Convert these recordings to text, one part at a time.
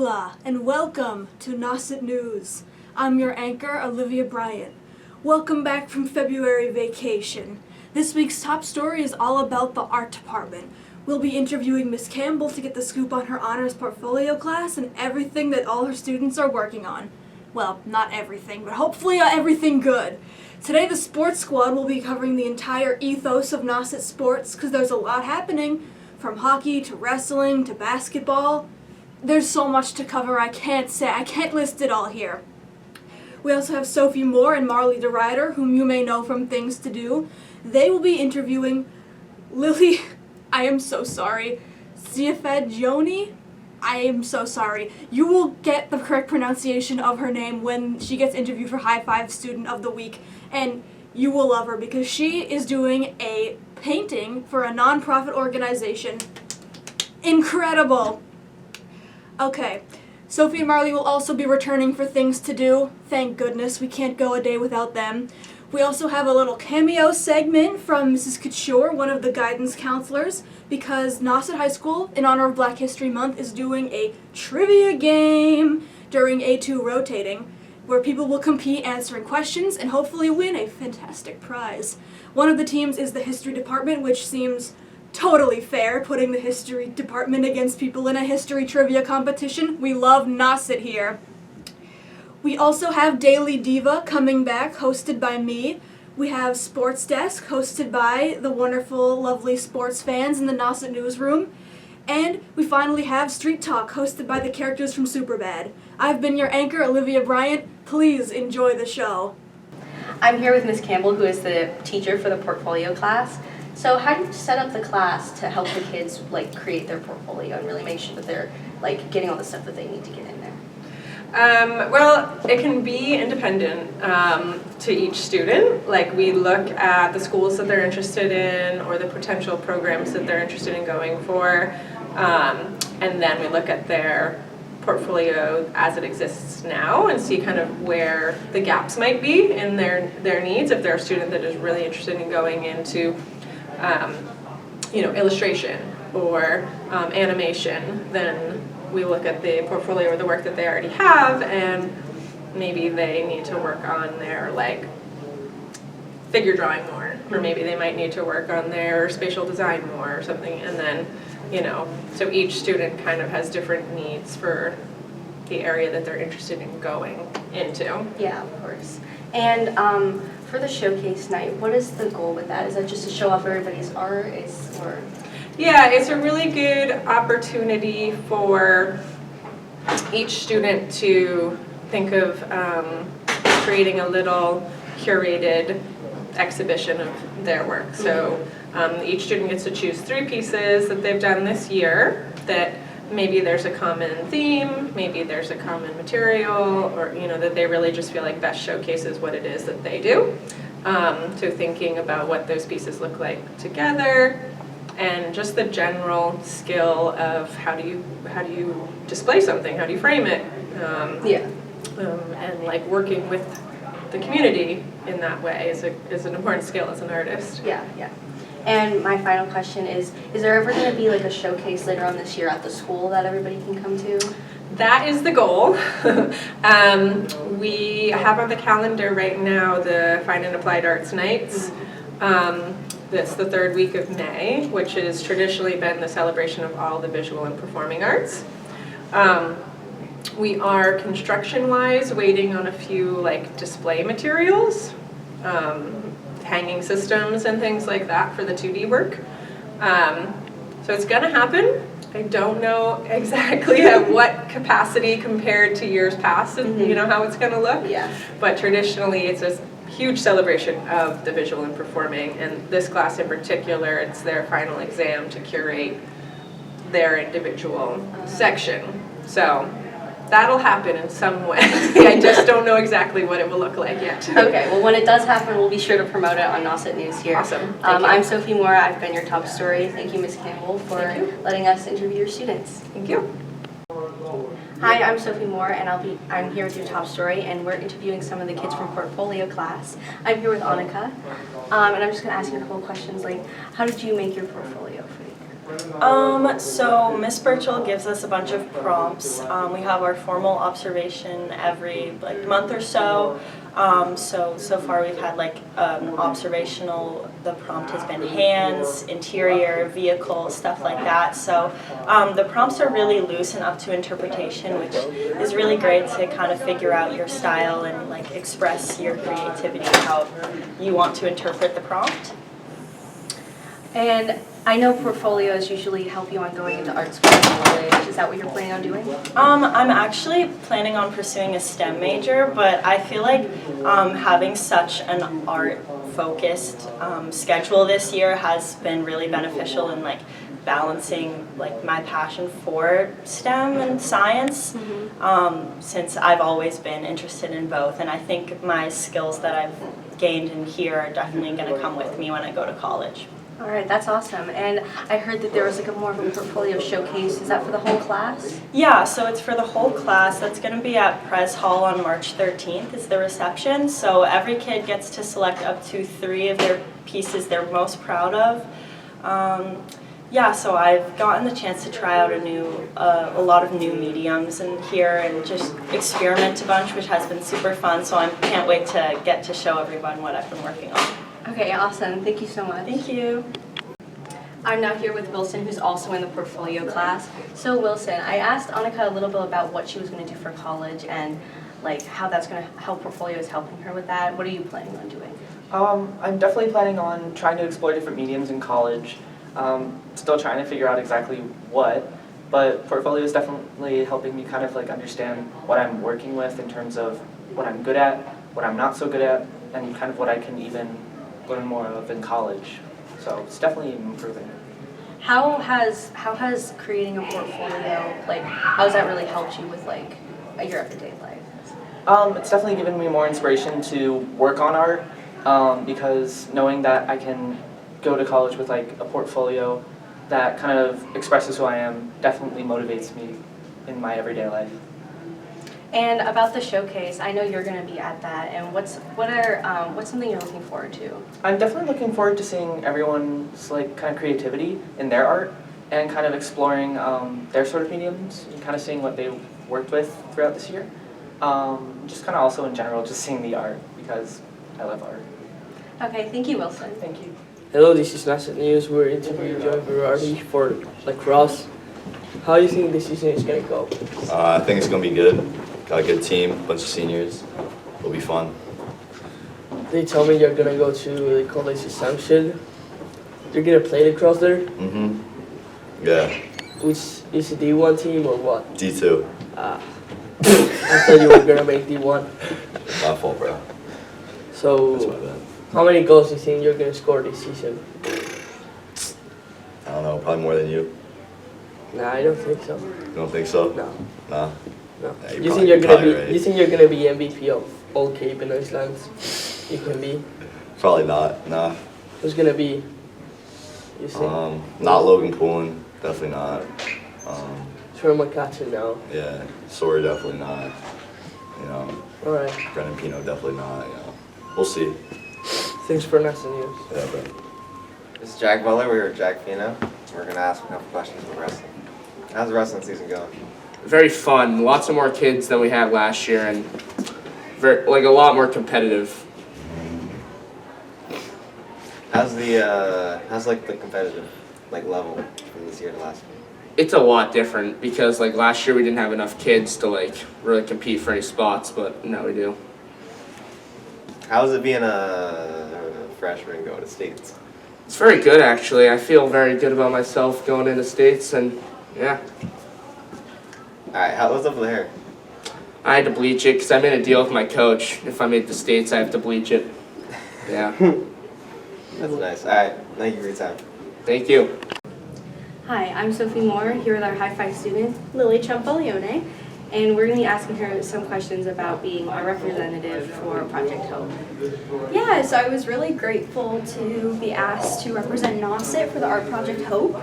Hola, and welcome to Nauset News. I'm your anchor, Olivia Bryant. Welcome back from February vacation. This week's top story is all about the art department. We'll be interviewing Miss Campbell to get the scoop on her honors portfolio class and everything that all her students are working on. Well, not everything, but hopefully everything good. Today the sports squad will be covering the entire ethos of Nauset Sports because there's a lot happening, from hockey to wrestling to basketball. There's so much to cover, I can't list it all here. We also have Sophie Moore and Marley DeRider, whom you may know from Things to Do. They will be interviewing Lily, I am so sorry, Ziafedjoni? I am so sorry. You will get the correct pronunciation of her name when she gets interviewed for High Five Student of the Week, and you will love her because she is doing a painting for a non-profit organization. Incredible! Okay, Sophie and Marley will also be returning for Things to Do. Thank goodness, we can't go a day without them. We also have a little cameo segment from Mrs. Couture, one of the guidance counselors, because Nauset High School, in honor of Black History Month, is doing a trivia game during A2 rotating, where people will compete answering questions and hopefully win a fantastic prize. One of the teams is the History Department, which seems totally fair, putting the History Department against people in a history trivia competition. We love Nauset here. We also have Daily Diva coming back, hosted by me. We have Sports Desk, hosted by the wonderful, lovely sports fans in the Nauset newsroom. And we finally have Street Talk, hosted by the characters from Superbad. I've been your anchor, Olivia Bryant. Please enjoy the show. I'm here with Miss Campbell, who is the teacher for the portfolio class. So how do you set up the class to help the kids create their portfolio and really make sure that they're getting all the stuff that they need to get in there? Well, it can be independent to each student. We look at the schools that they're interested in or the potential programs that they're interested in going for, and then we look at their portfolio as it exists now and see kind of where the gaps might be in their needs. If they're a student that is really interested in going into illustration or animation, then we look at the portfolio or the work that they already have, and maybe they need to work on their figure drawing more, or maybe they might need to work on their spatial design more or something, and then so each student kind of has different needs for the area that they're interested in going into. Yeah, of course. And for the showcase night, what is the goal with that? Is that just to show off everybody's art, or? Yeah, it's a really good opportunity for each student to think of creating a little curated exhibition of their work. So each student gets to choose 3 pieces that they've done this year that maybe there's a common theme, maybe there's a common material, or that they really just feel like best showcases what it is that they do. So thinking about what those pieces look like together, and just the general skill of how do you display something, how do you frame it, and working with the community in that way is an important skill as an artist. Yeah. And my final question is there ever going to be a showcase later on this year at the school that everybody can come to? That is the goal. We have on the calendar right now the Fine and Applied Arts Nights. That's the 3rd week of May, which has traditionally been the celebration of all the visual and performing arts. We are construction-wise waiting on a few display materials, hanging systems and things like that for the 2D work. So it's gonna happen. I don't know exactly at what capacity compared to years past, and how it's gonna look. Yeah. But traditionally it's a huge celebration of the visual and performing, and this class in particular, it's their final exam to curate their individual section. So that'll happen in some way. I just don't know exactly what it will look like yet. Okay, well when it does happen, we'll be sure to promote it on Nauset News here. Awesome. I'm Sophie Moore. I've been your top story. Thank you, Ms. Campbell, for letting us interview your students. Thank you. Hi, I'm Sophie Moore, and I'm here with your top story, and we're interviewing some of the kids from portfolio class. I'm here with Annika, and I'm just going to ask you a couple of questions, how did you make your portfolio for the year? So Miss Birchall gives us a bunch of prompts. We have our formal observation every month or so. So far we've had observational. The prompt has been hands, interior, vehicle, stuff like that. So the prompts are really loose and up to interpretation, which is really great to kind of figure out your style and express your creativity, how you want to interpret the prompt. And I know portfolios usually help you on going into art school and college. Is that what you're planning on doing? I'm actually planning on pursuing a STEM major, but I feel like having such an art-focused schedule this year has been really beneficial in balancing my passion for STEM and science, since I've always been interested in both, and I think my skills that I've gained in here are definitely going to come with me when I go to college. All right, that's awesome. And I heard that there was more of a portfolio showcase. Is that for the whole class? Yeah, so it's for the whole class. That's going to be at Pres Hall on March 13th is the reception. So every kid gets to select up to 3 of their pieces they're most proud of. So I've gotten the chance to try out a lot of new mediums in here and just experiment a bunch, which has been super fun. So I can't wait to get to show everyone what I've been working on. Okay, awesome. Thank you so much. Thank you. I'm now here with Wilson, who's also in the portfolio class. So Wilson, I asked Annika a little bit about what she was going to do for college and how that's going to help portfolio is helping her with that. What are you planning on doing? I'm definitely planning on trying to explore different mediums in college. Still trying to figure out exactly what, but portfolio is definitely helping me kind of understand what I'm working with in terms of what I'm good at, what I'm not so good at, and kind of what I can even learn more of in college. So it's definitely improving. How has creating a portfolio, how has that really helped you with your everyday life? It's definitely given me more inspiration to work on art, because knowing that I can go to college with a portfolio that kind of expresses who I am definitely motivates me in my everyday life. And about the showcase, I know you're going to be at that, and what's something you're looking forward to? I'm definitely looking forward to seeing everyone's kind of creativity in their art and kind of exploring their sort of mediums and kind of seeing what they worked with throughout this year. Just kind of also in general, just seeing the art because I love art. Okay, thank you, Wilson. Thank you. Hello, this is Nauset News. We're interviewing Joy Berardi for lacrosse. How do you think this season is going to go? I think it's going to be good. Got a good team, bunch of seniors. It'll be fun. They told me you're going to go to the college assumption. You're going to play lacrosse there? Mm-hmm. Yeah. Which is a D1 team or what? D2. I thought you were going to make D1. My fault, bro. So, That's my bad. how many goals do you think you're going to score this season? I don't know, probably more than you. Nah, I don't think so. You don't think so? No. Nah? No. Yeah, You think you're gonna be? right. You think you're gonna be MVP of all Cape and Islands? You can be. Probably not, nah. Who's gonna be? You think? Not Logan Poulin, definitely not. Troy McCutcheon now. Yeah, Sawyer definitely not. You know, All right. Brennan Pino definitely not, you know. We'll see. Thanks for Nauset News. Yeah, bro. This is Jack Butler. We're here with Jack Fino. We're going to ask a couple questions about wrestling. How's the wrestling season going? Very fun. Lots of more kids than we had last year, and a lot more competitive. How's the competitive level from this year to last year? It's a lot different because last year we didn't have enough kids to really compete for any spots, but now we do. How's it being a freshman going to states? It's very good actually. I feel very good about myself going into states, and yeah. All right, what's up with the hair? I had to bleach it because I made a deal with my coach. If I made the states, I have to bleach it. Yeah. That's nice. All right, thank you for your time. Thank you. Hi, I'm Sophie Moore, here with our High Five student, Lily Champalione, and we're going to be asking her some questions about being a representative for Project Hope. Yeah, so I was really grateful to be asked to represent Nauset for the Art Project Hope.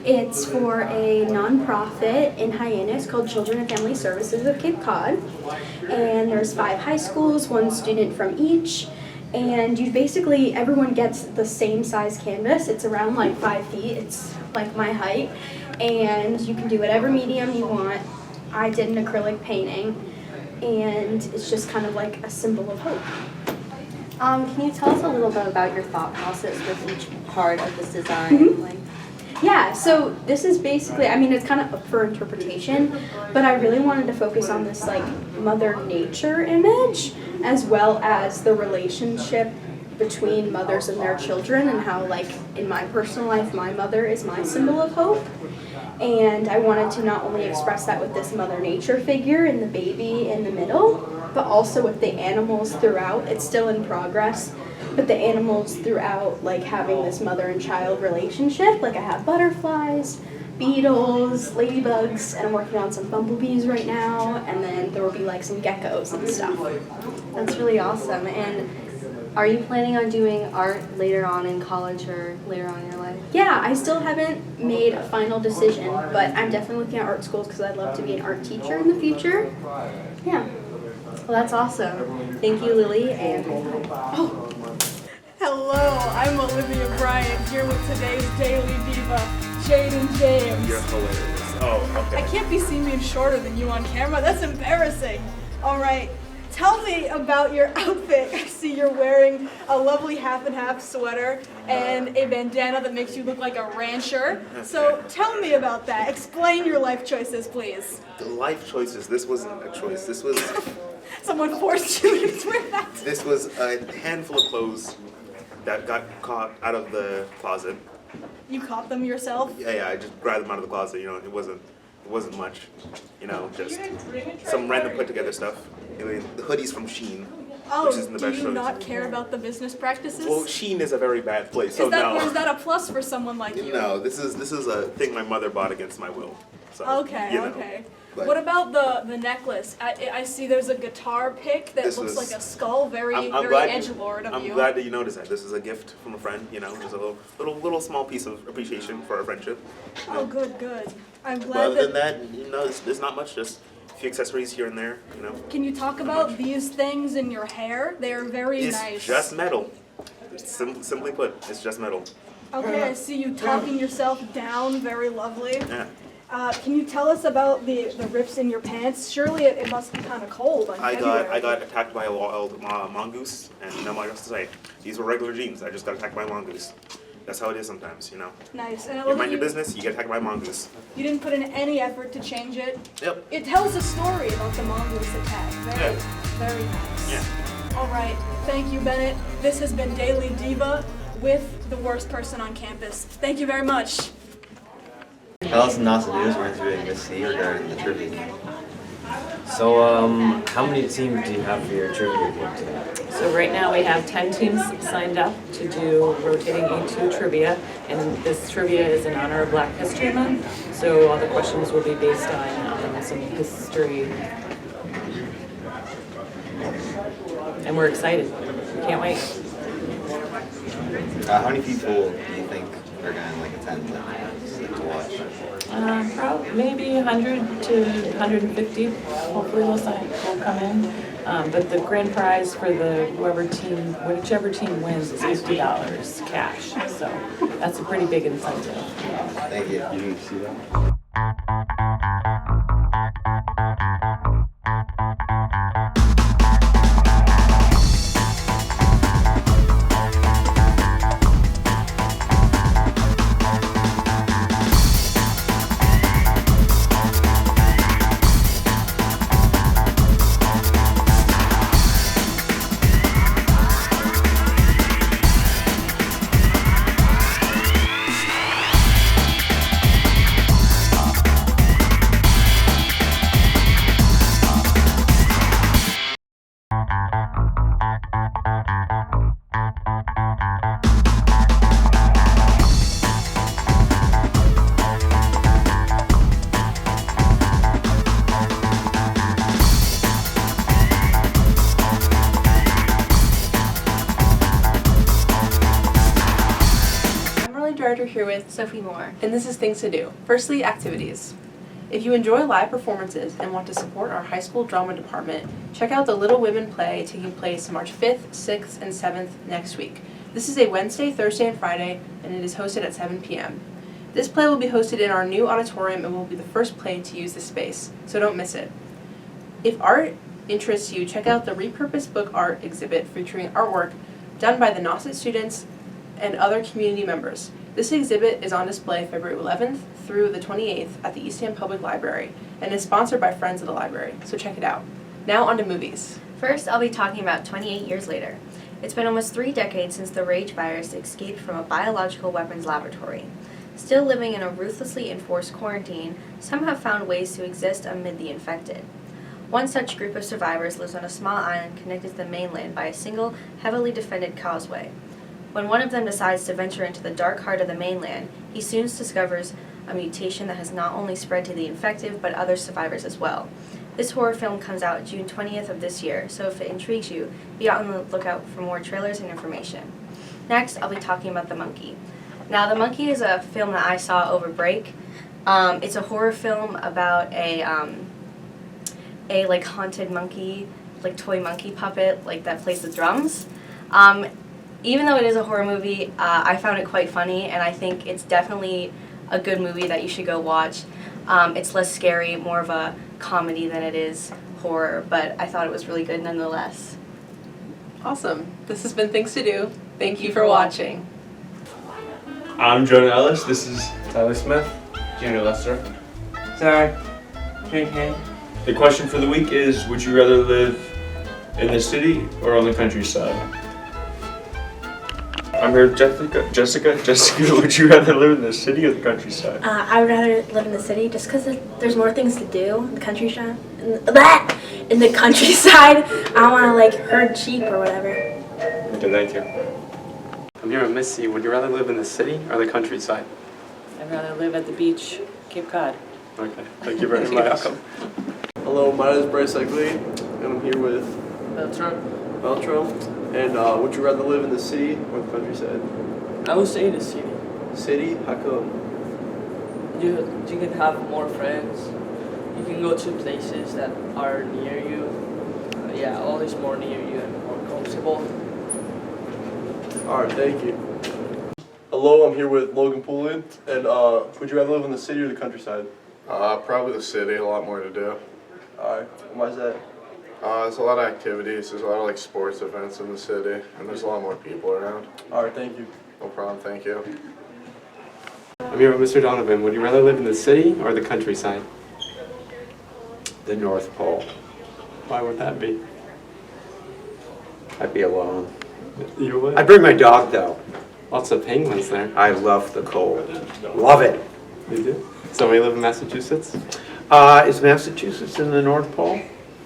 It's for a nonprofit in Hyannis called Children and Family Services of Cape Cod. And there's 5 high schools, 1 student from each. And you basically, everyone gets the same size canvas. It's around like 5 feet. It's like my height. And you can do whatever medium you want. I did an acrylic painting. And it's just kind of like a symbol of hope. Can you tell us a little bit about your thought process with each part of this design? Like, Yeah, so this is basically, I mean, it's kind of up for interpretation, but I really wanted to focus on this like Mother Nature image, as well as the relationship between mothers and their children, and how like in my personal life, my mother is my symbol of hope. And I wanted to not only express that with this Mother Nature figure and the baby in the middle, but also with the animals throughout. It's still in progress, but the animals throughout, like having this mother and child relationship. Like I have butterflies, beetles, ladybugs, and I'm working on some bumblebees right now, and then there will be like some geckos and stuff. that's really awesome. And are you planning on doing art later on in college or later on in your life? Yeah, I still haven't made a final decision, but I'm definitely looking at art schools because I'd love to be an art teacher in the future. Yeah. Well, that's awesome. Thank you, Lily, and Hello, I'm Olivia Bryant here with today's Daily Diva, Jade and James. You're hilarious. Oh, okay. I can't be seen being shorter than you on camera. That's embarrassing. All right, tell me about your outfit. I see you're wearing a lovely half and half sweater and a bandana that makes you look like a rancher. So tell me about that. Explain your life choices, please. The life choices. This wasn't a choice. This was Someone forced you to wear that. this was a handful of clothes that got caught out of the closet. You caught them yourself? Yeah, I just grabbed them out of the closet. You know, it wasn't much. You know, just some random put together stuff. I mean, the hoodies from Shein, which isn't the do best you choice. not care about the business practices? Well, Shein is a very bad place. So Is that, no. or is that a plus for someone like you? No, this is a thing my mother bought against my will. So, Okay, you know. okay. But What about the necklace? I see there's a guitar pick that This looks was- like a skull, very I'm very edgelord of I'm you. glad that you noticed that. This is a gift from a friend, you know, just a little small piece of appreciation for our friendship. You know. Oh, good. I'm But glad other than that. that, you know, there's not much, just a few accessories here and there, you know. Can you talk about these things in your hair? They are very It's nice. just metal. Simply put, it's just metal. Okay, I see you talking yourself down. Very lovely. Yeah. Can you tell us about the rips in your pants? Surely it must be kind of cold. On I February. got attacked by a wild mongoose, and no more else to say. These were regular jeans. I just got attacked by a mongoose. That's how it is sometimes, you know. Nice. And I You love mind that your business, you get attacked by a mongoose. You didn't put in any effort to change it. Yep. It tells a story about the mongoose attack. Very, Yeah. very nice. Yeah. All right. Thank you, Bennett. This has been Daily Diva with the worst person on campus. Thank you very much. Tell us in Nauset News, we're interviewing Miss C regarding the trivia. So, how many teams do you have for your trivia game today? So right now we have 10 teams signed up to do rotating A2 trivia, and this trivia is in honor of Black History Month. So all the questions will be based on some history, and we're excited. Can't wait. How many people do you think are going to attend to watch? Probably maybe 100 to 150. Hopefully will come in. But the grand prize for whichever team wins is $50 cash. So that's a pretty big incentive. Thank you. You didn't see that? Director here with Sophie Moore, and this is Things to Do. Firstly, activities. If you enjoy live performances and want to support our high school drama department, check out the Little Women play taking place March 5th, 6th, and 7th next week. This is a Wednesday, Thursday, and Friday, and it is hosted at 7 p.m. This play will be hosted in our new auditorium and will be the first play to use this space, so don't miss it. If art interests you, check out the Repurposed Book Art exhibit featuring artwork done by the Nauset students and other community members. This exhibit is on display February 11th through the 28th at the Eastham Public Library and is sponsored by Friends of the Library, so check it out. Now on to movies. First, I'll be talking about 28 Years Later. It's been almost 3 decades since the rage virus escaped from a biological weapons laboratory. Still living in a ruthlessly enforced quarantine, some have found ways to exist amid the infected. One such group of survivors lives on a small island connected to the mainland by a single, heavily defended causeway. When one of them decides to venture into the dark heart of the mainland, he soon discovers a mutation that has not only spread to the infected, but other survivors as well. This horror film comes out June 20th of this year, so if it intrigues you, be on the lookout for more trailers and information. Next, I'll be talking about The Monkey. Now, The Monkey is a film that I saw over break. It's a horror film about a like haunted monkey, like toy monkey puppet, like that plays the drums. Even though it is a horror movie, I found it quite funny, and I think it's definitely a good movie that you should go watch. It's less scary, more of a comedy than it is horror, but I thought it was really good nonetheless. Awesome. This has been Things to Do. Thank you for watching. I'm Jonah Ellis. This is Tyler Smith, Junior Lester. Zach, JK. the question for the week is: would you rather live in the city or on the countryside? I'm here with Jessica, would you rather live in the city or the countryside? I would rather live in the city just because there's more things to do in the countryside. In the countryside, I want to like herd sheep or whatever. Okay, thank you. I'm here with Missy. Would you rather live in the city or the countryside? I'd rather live at the beach, Cape Cod. Okay, thank you very much. You're welcome. Hello, my name is Bryce Egley, and I'm here with Beltram. And would you rather live in the city or the countryside? I would say the city. City? How come? You can have more friends. You can go to places that are near you. Yeah, always more near you and more comfortable. Alright, thank you. Hello, I'm here with Logan Poulin, and would you rather live in the city or the countryside? Probably the city, a lot more to do. Alright, why is that? There's a lot of activities, there's a lot of like sports events in the city, and there's a lot more people around. Alright, thank you. No problem, thank you. I'm here with Mr. Donovan. Would you rather live in the city or the countryside? The North Pole. Why would that be? I'd be alone. You would? I'd bring my dog though. Lots of penguins there. I love the cold. Love it. You do? So we live in Massachusetts? Is Massachusetts in the North Pole?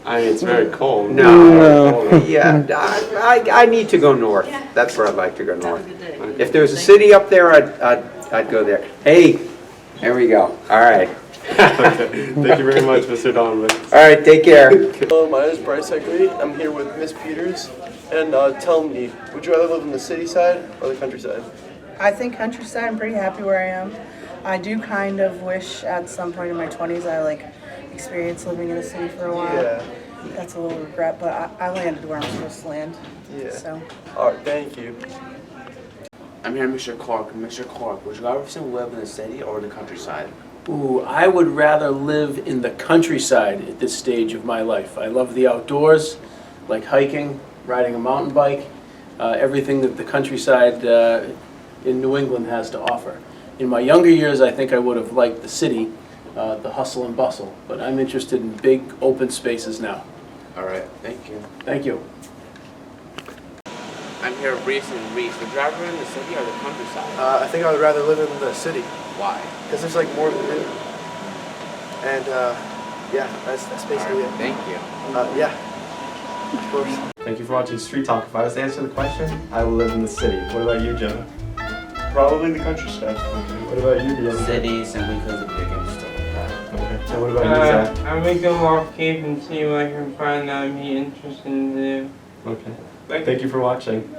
I mean, it's very cold. No. Yeah, I need to go north. That's where I'd like to go north. If there was a city up there, I'd go there. Hey, there we go. All right. Okay. Thank you very much, Mr. Donovan. All right, take care. Hello, my name is Bryce Egley. I'm here with Miss Peters. And tell me, would you rather live in the city side or the countryside? I think countryside. I'm pretty happy where I am. I do kind of wish at some point in my 20s I experienced living in the city for a while. Yeah. That's a little regret, but I landed where I'm supposed to land. Yeah. So. Alright, thank you. I'm here, Mr. Clark. Mr. Clark, would you rather live in the city or the countryside? Ooh, I would rather live in the countryside at this stage of my life. I love the outdoors, like hiking, riding a mountain bike, everything that the countryside in New England has to offer. In my younger years, I think I would have liked the city, the hustle and bustle, but I'm interested in big open spaces now. All right, thank you. Thank you. I'm here with Reese and Reese. Would you rather live in the city or the countryside? I think I would rather live in the city. Why? Because there's more to do. And yeah, that's basically it. Thank you. Yeah, of course. Thank you for watching Street Talk. If I was to answer the question, I will live in the city. What about you, Jenna? Probably the countryside. Okay. What about you, Diego? City, simply because of video games and stuff like that. Okay. And what about you, Zach? I'm gonna go off Cape and see what I can find that I'd be interested in. Okay. Thank you for watching.